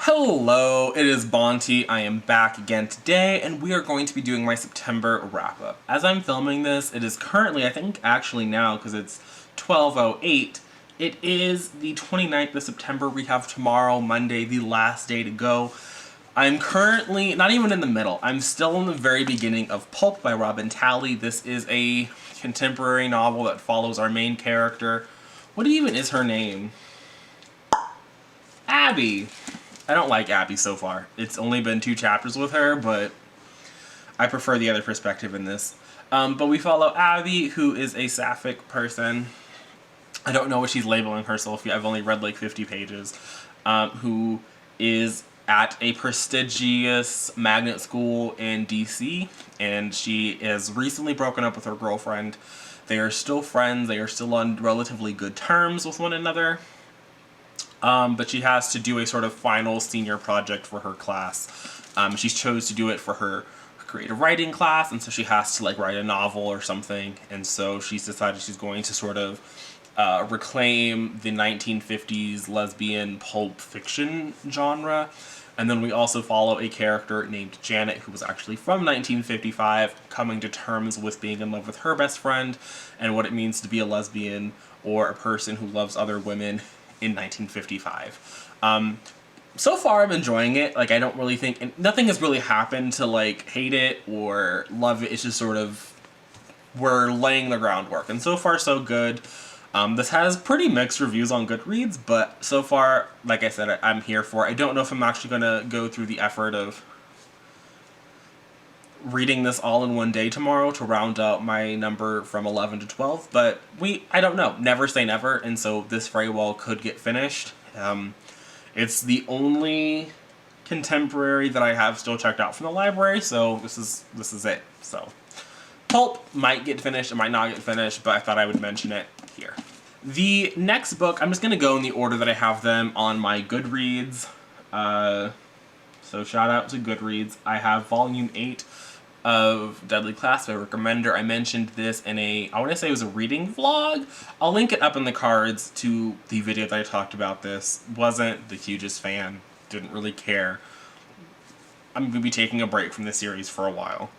Hello, it is Bonty. I am back again today, and we are going to be doing my September wrap-up. As I'm filming this, it is currently, I think actually now, because it's 12:08, it is the 29th of September. We have tomorrow, Monday, the last day to go. I'm currently, not even in the middle, I'm still in the very beginning of Pulp by Robin Talley. This is a contemporary novel that follows our main character. What even is her name? Abby. I don't like Abby so far. It's only been 2 chapters with her, but I prefer the other perspective in this. But we follow Abby, who is a sapphic person. I don't know what she's labeling herself yet. I've only read like 50 pages. Who is at a prestigious magnet school in DC, and she has recently broken up with her girlfriend. They are still friends. They are still on relatively good terms with one another. But she has to do a sort of final senior project for her class. She chose to do it for her creative writing class, and so she has to like write a novel or something. And so she's decided she's going to sort of reclaim the 1950s lesbian pulp fiction genre. And then we also follow a character named Janet, who was actually from 1955, coming to terms with being in love with her best friend and what it means to be a lesbian or a person who loves other women in 1955. So far I'm enjoying it. Like, I don't really think, and nothing has really happened to like hate it or love it. It's just sort of, we're laying the groundwork, and so far so good. This has pretty mixed reviews on Goodreads, but so far, like I said, I'm here for it. I don't know if I'm actually gonna go through the effort of reading this all in one day tomorrow to round out my number from 11 to 12, but I don't know. Never say never, and so this very well could get finished. It's the only contemporary that I have still checked out from the library, so this is it. So Pulp might get finished, it might not get finished, but I thought I would mention it here. The next book, I'm just going to go in the order that I have them on my Goodreads. So shout out to Goodreads. I have volume 8 of Deadly Class by Rick Remender. I mentioned this in I want to say it was a reading vlog. I'll link it up in the cards to the video that I talked about this. Wasn't the hugest fan. Didn't really care. I'm going to be taking a break from the series for a while.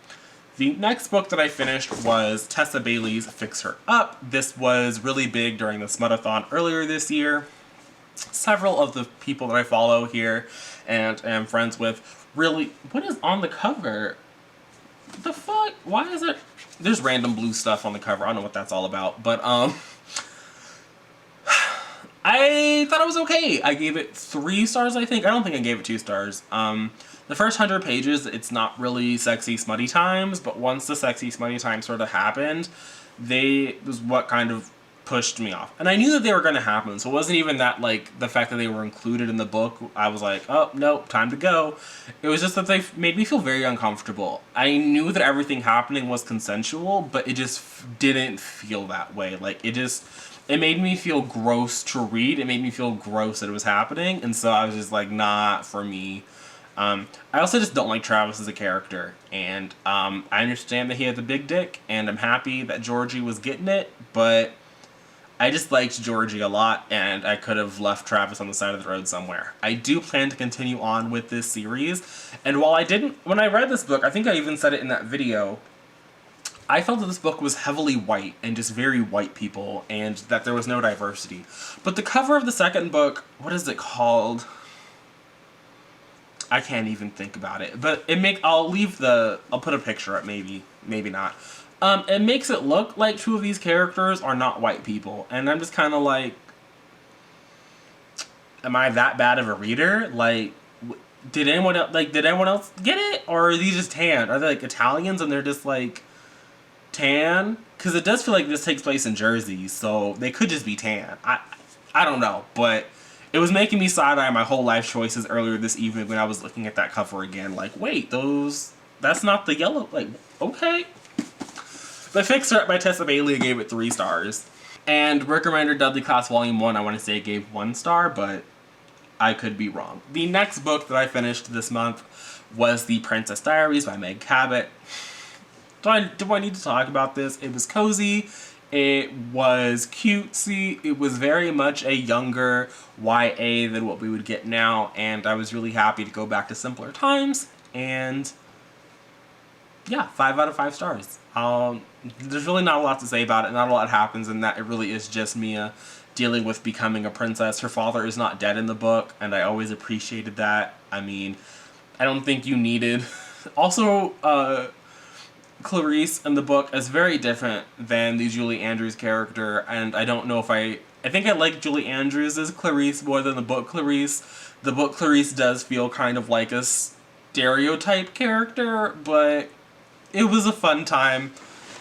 The next book that I finished was Tessa Bailey's Fix Her Up. This was really big during the Smutathon earlier this year. Several of the people that I follow here and am friends with really... What is on the cover? What the fuck? Why is it... There's random blue stuff on the cover. I don't know what that's all about. But, I thought it was okay. I gave it 3 stars, I think. I don't think I gave it 2 stars. The first 100 pages, it's not really sexy, smutty times, but once the sexy, smutty times sort of happened, was what kind of pushed me off. And I knew that they were going to happen, so it wasn't even that, like, the fact that they were included in the book, I was like, oh, no, time to go. It was just that they made me feel very uncomfortable. I knew that everything happening was consensual, but it just didn't feel that way. Like, it made me feel gross to read. It made me feel gross that it was happening, and so I was just like, not for me. I also just don't like Travis as a character, and I understand that he had the big dick, and I'm happy that Georgie was getting it, but I just liked Georgie a lot, and I could have left Travis on the side of the road somewhere. I do plan to continue on with this series, and while I didn't, when I read this book, I think I even said it in that video, I felt that this book was heavily white, and just very white people, and that there was no diversity. But the cover of the second book, what is it called? I can't even think about it, but I'll put a picture up, maybe not. It makes it look like 2 of these characters are not white people, and I'm just kind of like, am I that bad of a reader? Like, did anyone else get it, or are these just tan? Are they like Italians and they're just like tan? Because it does feel like this takes place in Jersey, so they could just be tan. I don't know, but it was making me side-eye my whole life choices earlier this evening when I was looking at that cover again. Like, wait, that's not the yellow, like, okay. But Fix Her Up by Tessa Bailey, I gave it 3 stars. And Rick Remender Deadly Class Volume 1, I want to say I gave 1 star, but I could be wrong. The next book that I finished this month was The Princess Diaries by Meg Cabot. Do I need to talk about this? It was cozy. It was cutesy. It was very much a younger YA than what we would get now, and I was really happy to go back to simpler times. And yeah, 5 out of 5 stars. There's really not a lot to say about it. Not a lot happens in that. It really is just Mia dealing with becoming a princess. Her father is not dead in the book, and I always appreciated that. I mean, I don't think you needed... Also, Clarice in the book is very different than the Julie Andrews character, and I don't know if I think I like Julie Andrews as Clarice more than the book Clarice. The book Clarice does feel kind of like a stereotype character, but it was a fun time,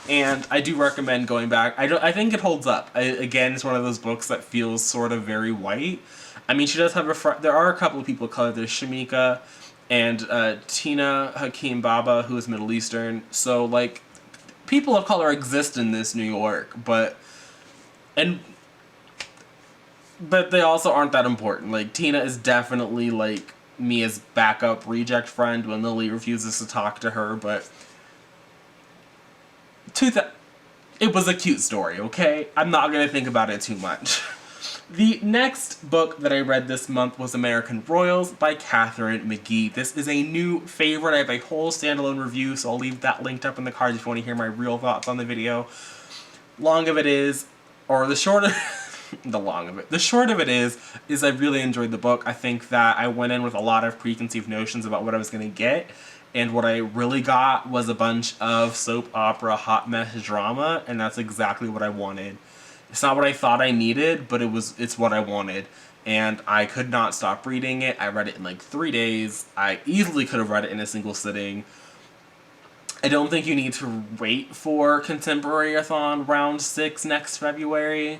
and I do recommend going back. I think it holds up. Again, it's one of those books that feels sort of very white. I mean, she does have there are a couple of people of color. There's Shamika and Tina Hakim Baba, who is Middle Eastern. So, like, people of color exist in this New York, but they also aren't that important. Like, Tina is definitely, like, Mia's backup reject friend when Lily refuses to talk to her, but... It was a cute story, okay? I'm not gonna think about it too much. The next book that I read this month was American Broyles by Katherine McGee. This is a new favorite. I have a whole standalone review, so I'll leave that linked up in the cards if you want to hear my real thoughts on the video. The short of it is I really enjoyed the book. I think that I went in with a lot of preconceived notions about what I was going to get, and what I really got was a bunch of soap opera hot mess drama, and that's exactly what I wanted. It's not what I thought I needed, but it's what I wanted. And I could not stop reading it. I read it in like 3 days. I easily could have read it in a single sitting. I don't think you need to wait for Contemporary-a-thon round 6 next February.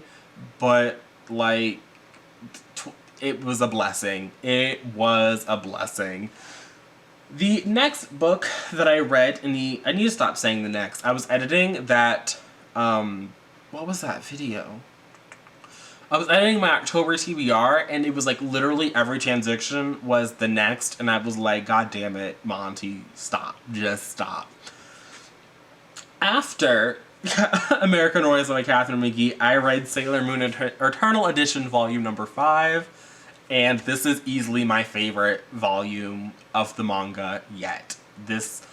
But, like, it was a blessing. It was a blessing. The next book that I read I need to stop saying the next. I was editing that, what was that video? I was editing my October TBR, and it was like literally every transition was the next, and I was like, God damn it, Monty, stop. Just stop. After American Broyles by Katherine McGee, I read Sailor Moon Eternal Edition Volume number 5, and this is easily my favorite volume of the manga yet. It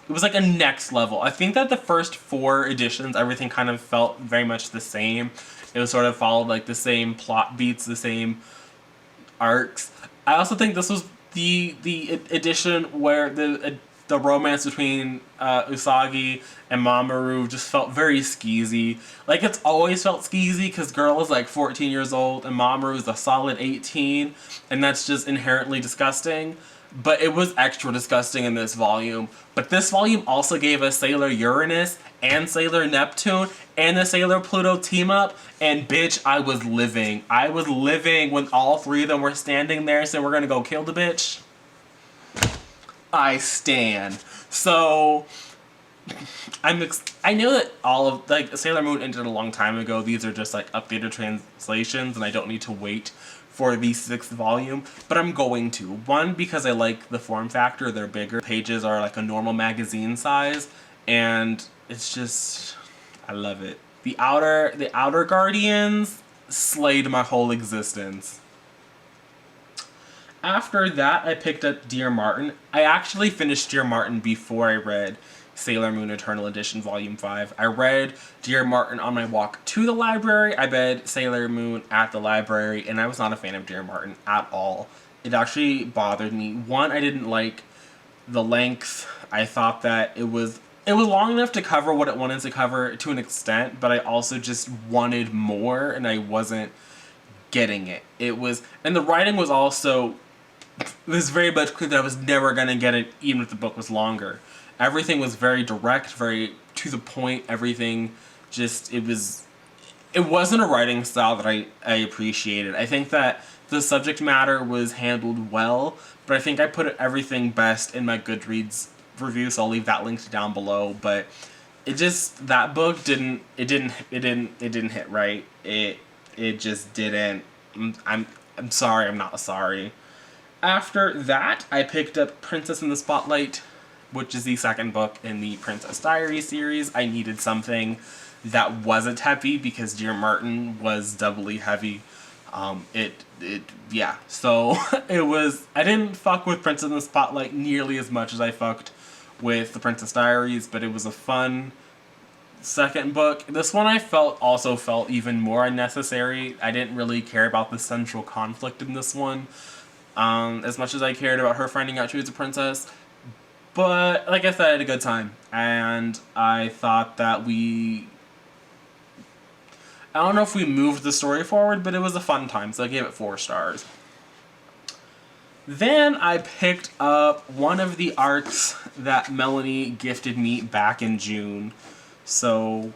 was like a next level. I think that the first 4 editions, everything kind of felt very much the same. It was sort of followed like the same plot beats, the same arcs. I also think this was the edition where the romance between Usagi and Mamoru just felt very skeezy. Like, it's always felt skeezy because girl is like 14 years old and Mamoru is a solid 18, and that's just inherently disgusting. But it was extra disgusting in this volume. But this volume also gave us Sailor Uranus and Sailor Neptune and the Sailor Pluto team up. And bitch, I was living. I was living when all 3 of them were standing there saying we're gonna go kill the bitch. I stand. So I know that all of, like, Sailor Moon ended a long time ago. These are just like updated translations, and I don't need to wait for the 6th volume, but I'm going to. 1, because I like the form factor. They're bigger. Pages are like a normal magazine size, and it's just, I love it. The Outer Guardians slayed my whole existence. After that, I picked up Dear Martin. I actually finished Dear Martin before I read Sailor Moon Eternal Edition Volume 5. I read Dear Martin on my walk to the library. I read Sailor Moon at the library, and I was not a fan of Dear Martin at all. It actually bothered me. 1, I didn't like the length. I thought that it was long enough to cover what it wanted to cover to an extent, but I also just wanted more, and I wasn't getting it. And the writing was also, it was very much clear that I was never going to get it, even if the book was longer. Everything was very direct, very to the point. Everything just, it wasn't a writing style that I appreciated. I think that the subject matter was handled well, but I think I put everything best in my Goodreads review, so I'll leave that linked down below. But that book didn't hit right. It just didn't. I'm sorry, I'm not sorry. After that, I picked up Princess in the Spotlight, which is the 2nd book in the Princess Diaries series. I needed something that wasn't heavy, because Dear Martin was doubly heavy. Yeah. So it was, I didn't fuck with Princess in the Spotlight nearly as much as I fucked with The Princess Diaries, but it was a fun second book. This one I also felt even more unnecessary. I didn't really care about the central conflict in this one, as much as I cared about her finding out she was a princess. But like I said, I had a good time, and I thought that I don't know if we moved the story forward, but it was a fun time, so I gave it 4 stars. Then I picked up one of the arcs that Melanie gifted me back in June. So,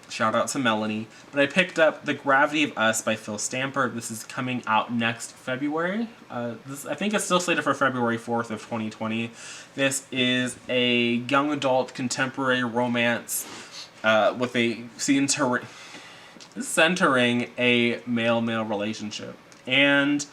shout out to Melanie. But I picked up The Gravity of Us by Phil Stamper. This is coming out next February. I think it's still slated for February 4th of 2020. This is a young adult contemporary romance with a scene centering a male-male relationship. And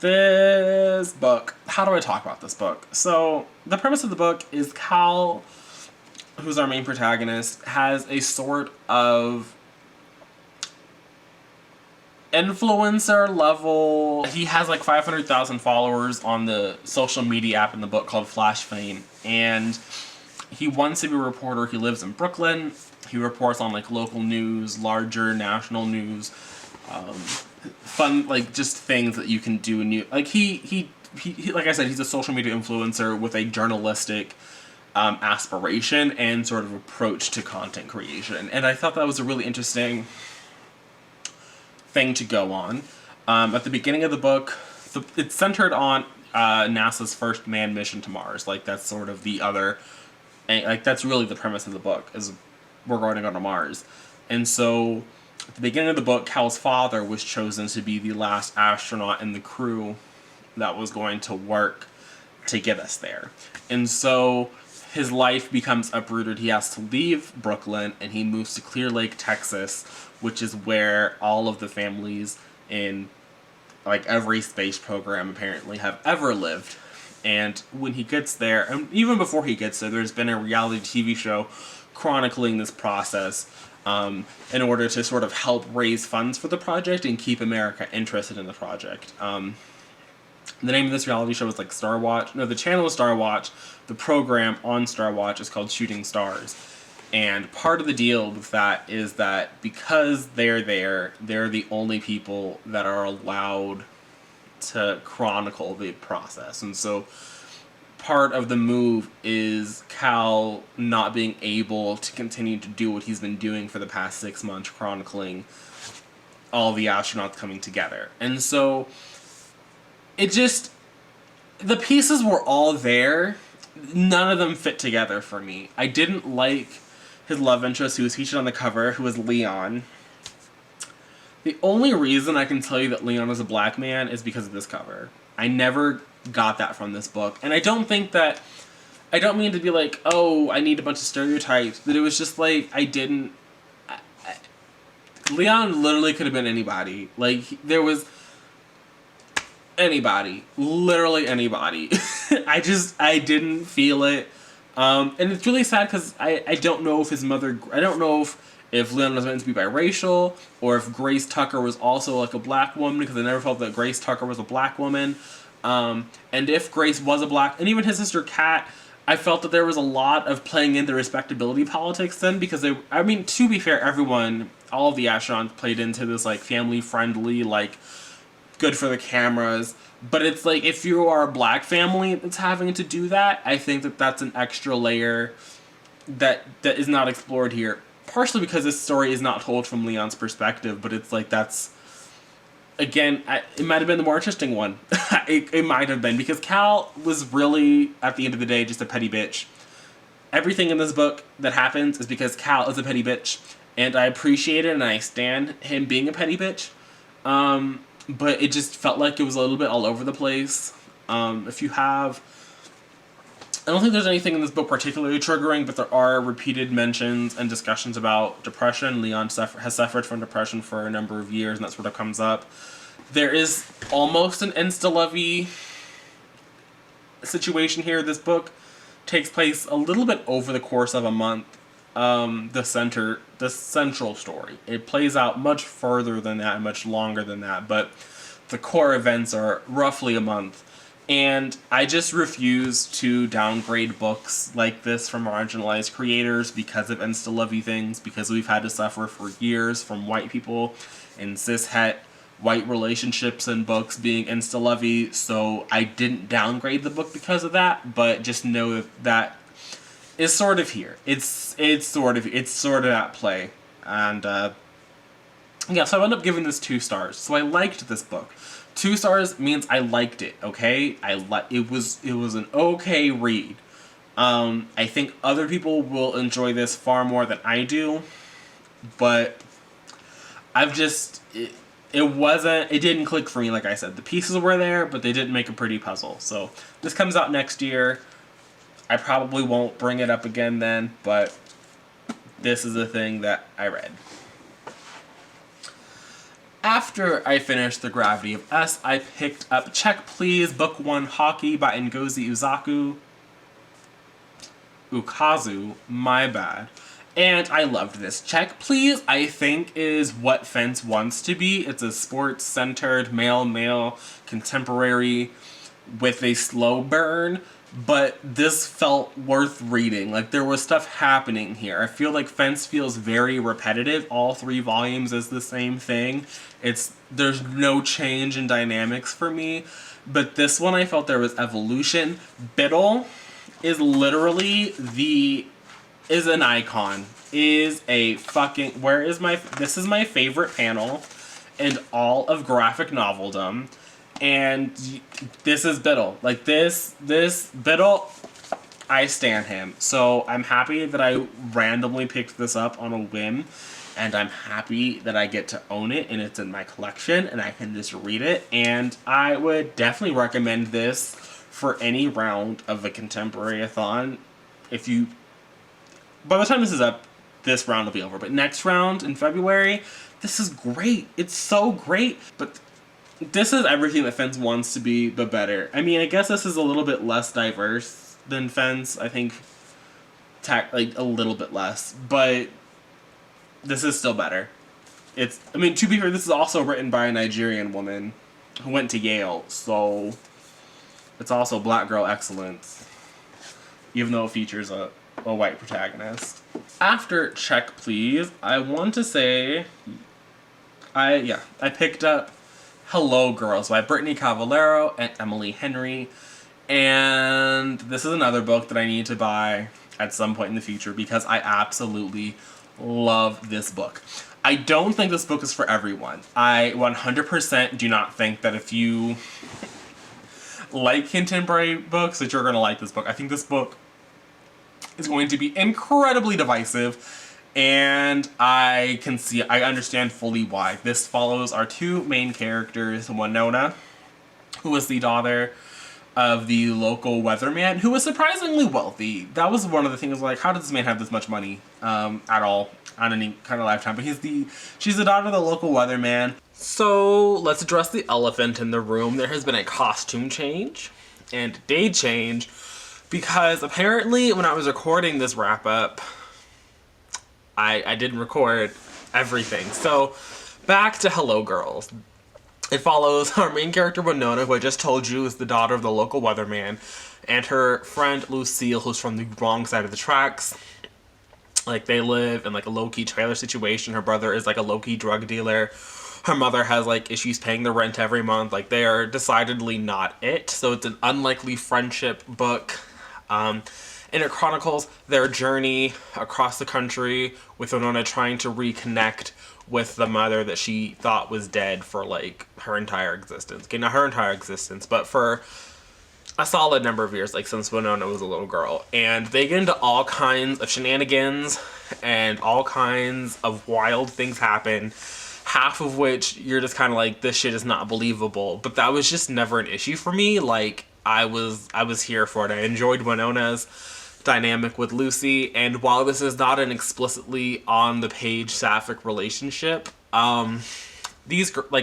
this book, how do I talk about this book? So the premise of the book is Cal, who's our main protagonist, has a sort of influencer level. He has like 500,000 followers on the social media app in the book called Flash Fame, and he wants to be a reporter. He lives in Brooklyn. He reports on like local news, larger national news, fun, like just things that you can do. And like he like I said, he's a social media influencer with a journalistic aspiration and sort of approach to content creation. And I thought that was a really interesting thing to go on. At the beginning of the book, it's centered on NASA's first manned mission to Mars. Like that's sort of the other, like that's really the premise of the book, is we're going to go to Mars. And so at the beginning of the book, Cal's father was chosen to be the last astronaut in the crew that was going to work to get us there. And so his life becomes uprooted. He has to leave Brooklyn and he moves to Clear Lake, Texas, which is where all of the families in like every space program apparently have ever lived. And when he gets there, and even before he gets there, there's been a reality TV show chronicling this process in order to sort of help raise funds for the project and keep America interested in the project. The name of this reality show is like Star Watch. No, the channel is Star Watch. The program on Star Watch is called Shooting Stars. And part of the deal with that is that because they're there, they're the only people that are allowed to chronicle the process. And so part of the move is Cal not being able to continue to do what he's been doing for the past 6 months, chronicling all the astronauts coming together. And so it just, the pieces were all there. None of them fit together for me. I didn't like his love interest, who was featured on the cover, who was Leon. The only reason I can tell you that Leon is a black man is because of this cover. I never got that from this book. And I don't mean to be like, oh, I need a bunch of stereotypes, but it was just like, Leon literally could have been anybody. Like, there was anybody. Literally anybody. I didn't feel it. And it's really sad because I don't know if I don't know if Leon was meant to be biracial, or if Grace Tucker was also like a black woman, because I never felt that Grace Tucker was a black woman. And if Grace was a black, and even his sister Kat, I felt that there was a lot of playing into respectability politics then, because to be fair, all of the astronauts played into this like family friendly, like good for the cameras. But it's like, if you are a black family that's having to do that, I think that that's an extra layer that is not explored here. Partially because this story is not told from Leon's perspective, but it's like, that's, again, it might have been the more interesting one. It might have been, because Cal was really, at the end of the day, just a petty bitch. Everything in this book that happens is because Cal is a petty bitch, and I appreciate it, and I stand him being a petty bitch. But it just felt like it was a little bit all over the place. I don't think there's anything in this book particularly triggering, but there are repeated mentions and discussions about depression. Leon has suffered from depression for a number of years, and that sort of comes up. There is almost an insta-lovey situation here. This book takes place a little bit over the course of a month. The central story. It plays out much further than that, much longer than that, but the core events are roughly a month. And I just refuse to downgrade books like this from marginalized creators because of insta-lovey things, because we've had to suffer for years from white people and cis-het white relationships and books being insta-lovey. So I didn't downgrade the book because of that, but just know that that is sort of here. It's sort of at play. And yeah, so I ended up giving this 2 stars. So I liked this book. 2 stars means I liked it, okay? It was an okay read. I think other people will enjoy this far more than I do, but it didn't click for me, like I said. The pieces were there, but they didn't make a pretty puzzle. So this comes out next year. I probably won't bring it up again then, but this is a thing that I read. After I finished The Gravity of Us, I picked up Check Please, Book 1 Hockey by Ngozi Ukazu, my bad. And I loved this. Check Please, I think, is what Fence wants to be. It's a sports-centered, male, contemporary with a slow burn. But this felt worth reading. Like, there was stuff happening here. I feel like Fence feels very repetitive. All 3 volumes is the same thing. There's no change in dynamics for me. But this one, I felt there was evolution. Biddle is literally is an icon. This is my favorite panel in all of graphic noveldom. And this is Biddle. Like, this Biddle, I stan him. So I'm happy that I randomly picked this up on a whim. And I'm happy that I get to own it and it's in my collection and I can just read it. And I would definitely recommend this for any round of a contemporary-a-thon. By the time this is up, this round will be over. But next round in February, this is great. It's so great. But this is everything that Fence wants to be, but better. I mean, I guess this is a little bit less diverse than Fence. I think, a little bit less. But this is still better. To be fair, this is also written by a Nigerian woman who went to Yale. So, it's also black girl excellence. Even though it features a white protagonist. After Check Please, I want to say, I picked up Hello Girls by Brittany Cavallaro and Emily Henry. And this is another book that I need to buy at some point in the future because I absolutely love this book. I don't think this book is for everyone. I 100% do not think that if you like contemporary books that you're going to like this book. I think this book is going to be incredibly divisive. And I understand fully why. This follows our 2 main characters, Winona, who is the daughter of the local weatherman, who was surprisingly wealthy. That was one of the things, like, how does this man have this much money at all on any kind of lifetime? But she's the daughter of the local weatherman. So let's address the elephant in the room. There has been a costume change and day change because apparently when I was recording this wrap-up, I didn't record everything. So, back to Hello Girls. It follows our main character Winona, who I just told you is the daughter of the local weatherman, and her friend Lucille, who's from the wrong side of the tracks. Like, they live in, like, a low-key trailer situation. Her brother is, like, a low-key drug dealer. Her mother has, like, issues paying the rent every month. Like, they are decidedly not it. So it's an unlikely friendship book. And it chronicles their journey across the country with Winona trying to reconnect with the mother that she thought was dead for, like, her entire existence. Okay, not her entire existence, but for a solid number of years, like, since Winona was a little girl. And they get into all kinds of shenanigans and all kinds of wild things happen, half of which you're just kind of like, this shit is not believable. But that was just never an issue for me. Like, I was here for it. I enjoyed Winona's dynamic with Lucy, and while this is not an explicitly on the page sapphic relationship, they're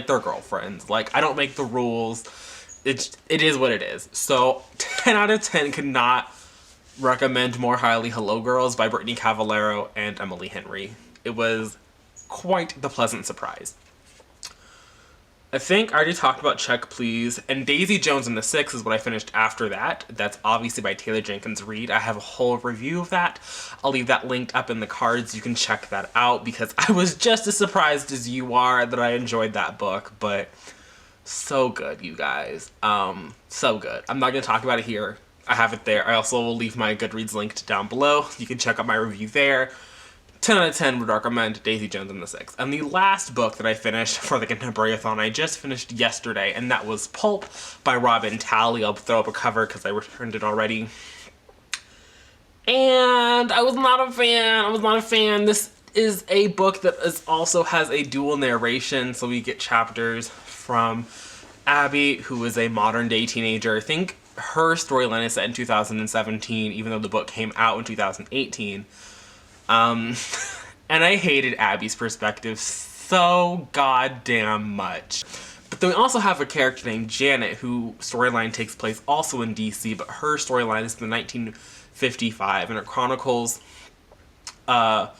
girlfriends. Like, I don't make the rules, it is what it is. So 10 out of 10 could not recommend more highly. Hello Girls by Brittany Cavallaro and Emily Henry. It was quite the pleasant surprise. I think I already talked about Check Please, and Daisy Jones and the Six is what I finished after that. That's obviously by Taylor Jenkins Reid. I have a whole review of that. I'll leave that linked up in the cards. You can check that out because I was just as surprised as you are that I enjoyed that book, but so good, you guys. So good. I'm not going to talk about it here. I have it there. I also will leave my Goodreads linked down below. You can check out my review there. 10 out of 10 would recommend Daisy Jones and the Six. And the last book that I finished for the Contemporary-a-thon I just finished yesterday, and that was Pulp by Robin Talley. I'll throw up a cover because I returned it already. And I was not a fan. This is a book that also has a dual narration, so we get chapters from Abby, who is a modern-day teenager. I think her storyline is set in 2017, even though the book came out in 2018. And I hated Abby's perspective so goddamn much. But then we also have a character named Janet, whose storyline takes place also in DC, but her storyline is in 1955, and it chronicles her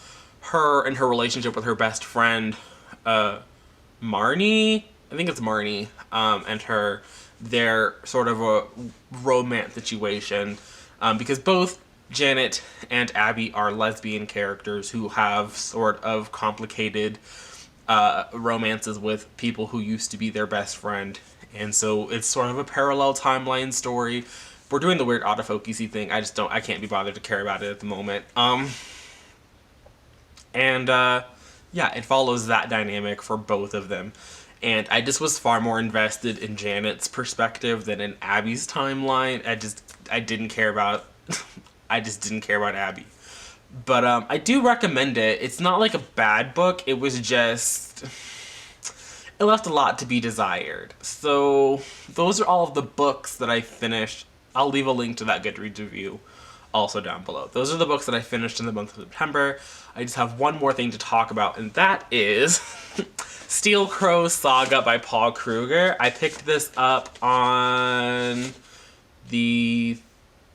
and her relationship with her best friend, Marnie. I think it's Marnie, and their sort of a romance situation, because both Janet and Abby are lesbian characters who have sort of complicated romances with people who used to be their best friend. And so it's sort of a parallel timeline story. We're doing the weird autofocusy thing. I can't be bothered to care about it at the moment. Yeah, it follows that dynamic for both of them. And I just was far more invested in Janet's perspective than in Abby's timeline. I just didn't care about Abby. But I do recommend it. It's not like a bad book. It was just... it left a lot to be desired. So those are all of the books that I finished. I'll leave a link to that Goodreads review also down below. Those are the books that I finished in the month of September. I just have one more thing to talk about, and that is Steel Crow's Saga by Paul Kruger. I picked this up on the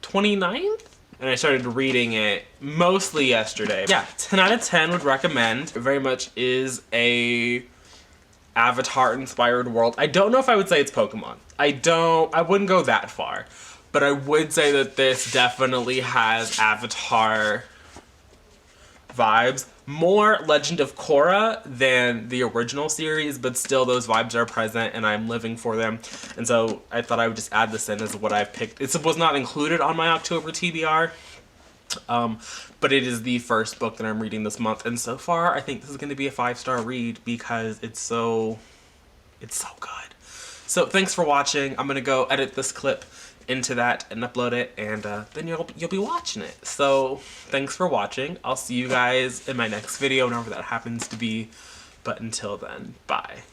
29th? And I started reading it mostly yesterday. Yeah, 10 out of 10 would recommend. It very much is a Avatar-inspired world. I don't know if I would say it's Pokemon. I wouldn't go that far. But I would say that this definitely has Avatar vibes. More Legend of Korra than the original series, but still those vibes are present and I'm living for them. And so I thought I would just add this in as what I've picked. It was not included on my October TBR, but it is the first book that I'm reading this month. And so far, I think this is going to be a 5-star read because it's so good. So thanks for watching. I'm going to go edit this clip into that and upload it, and then you'll be watching it. So thanks for watching. I'll see you guys in my next video, whenever that happens to be. But until then, bye.